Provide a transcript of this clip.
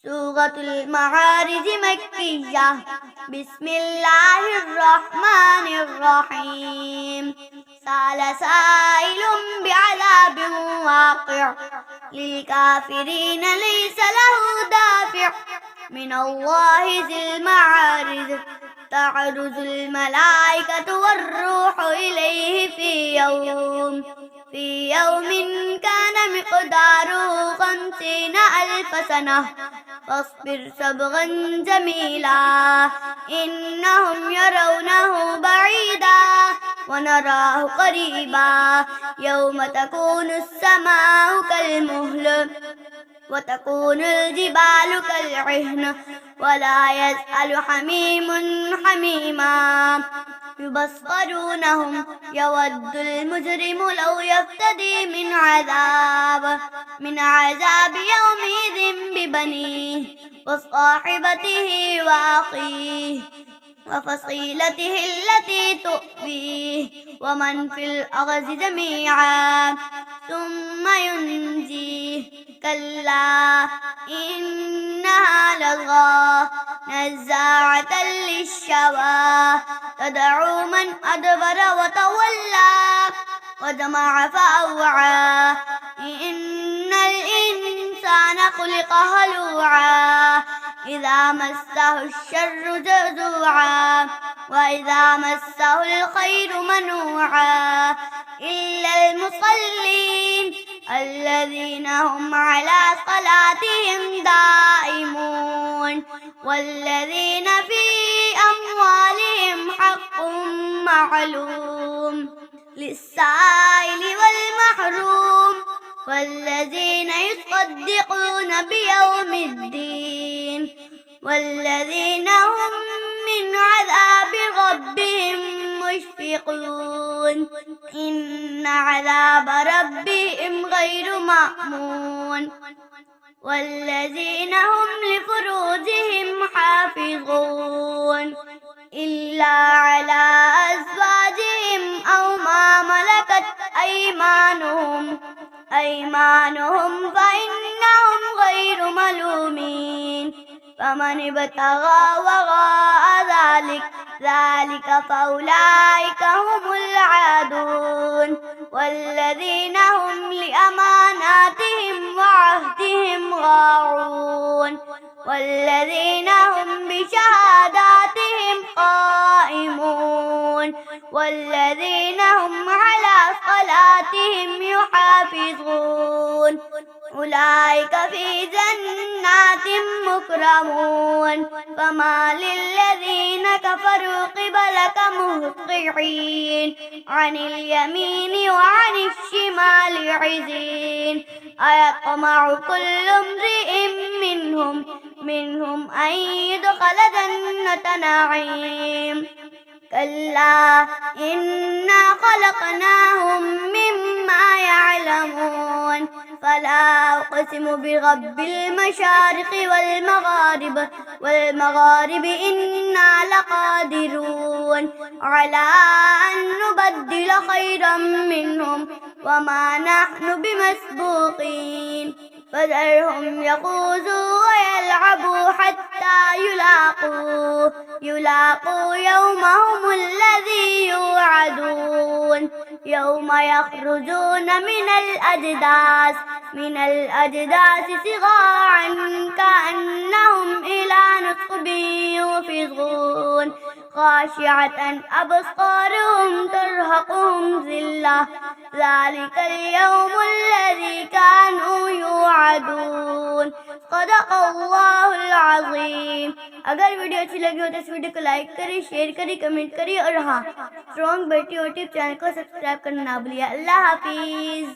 سورة المعارج مكية. بسم الله الرحمن الرحيم. سأل سائل بعذاب واقع للكافرين ليس له دافع من الله ذي المعارج. تعرج الملائكة والروح إليه في يوم كان مقداره 50,000 سنة فاصبر صبرا جميلا إنهم يرونه بعيدا ونراه قريبا يوم تكون السماء كالمهل وتكون الجبال كالعهن ولا يسأل حميم حميما يبصرونهم يود المجرم لو يفتدي من عذاب يومئذ ببنيه وصاحبته وأخيه وفصيلته التي تؤويه ومن في الأرض جميعا ثم ينجيه كلا إنها لظى نزاعة للشوى تدعو من أدبر وتولى وجمع فأوعى إن الإنسان خلق هلوعا إذا مسه الشر جزوعا وإذا مسه الخير منوعا إلا المصلين الذين هم على صلاتهم دائمون والذين في أموالهم حق معلوم للسائل والمحروم والذين يصدقون بيوم الدين والذين هم من عذاب ربهم مشفقون إن عذاب ربهم غير مأمون والذين هم لفروجهم حافظون إلا على أزواجهم أو ما ملكت أيمانهم فإنهم غير ملومين فمن ابتغى وراء ذلك فأولئك هم العادون والذين هم لأماناتهم وعهدهم راعون والذين هم بشهاداتهم قائمون والذين هم على صلاتهم يحافظون أولئك في جنات مكرمون فما للذين كفروا قبلك مهطعين عن اليمين وعن الشمال عزين أيطمع كل امرئ منهم أن يدخل جنة نعيم كلا إنا خلقناهم مما يعلمون فلا أقسم برب المشارق والمغارب إنا لقادرون على أن نبدل خيرا منهم وما نحن بمسبوقين فذرهم يخوضوا ويلعبوا حتى يلاقوا يومهم الذي يوعدون يوم يخرجون من الأجداث صراعا كأنهم إلى نصب يوفضون خاشعة أبصارهم ترهقهم ذلة ذلك اليوم الذي كانوا يوعدون صدق الله العظीम। अगर वीडियो अच्छी लगी हो तो इस वीडियो को लाइक करिए, शेयर करिए, कमेंट करिए और हाँ, स्ट्रॉन्ग बेटी यूट्यूब चैनल को सब्सक्राइब करना ना भूलिए। अल्लाह हाफिज।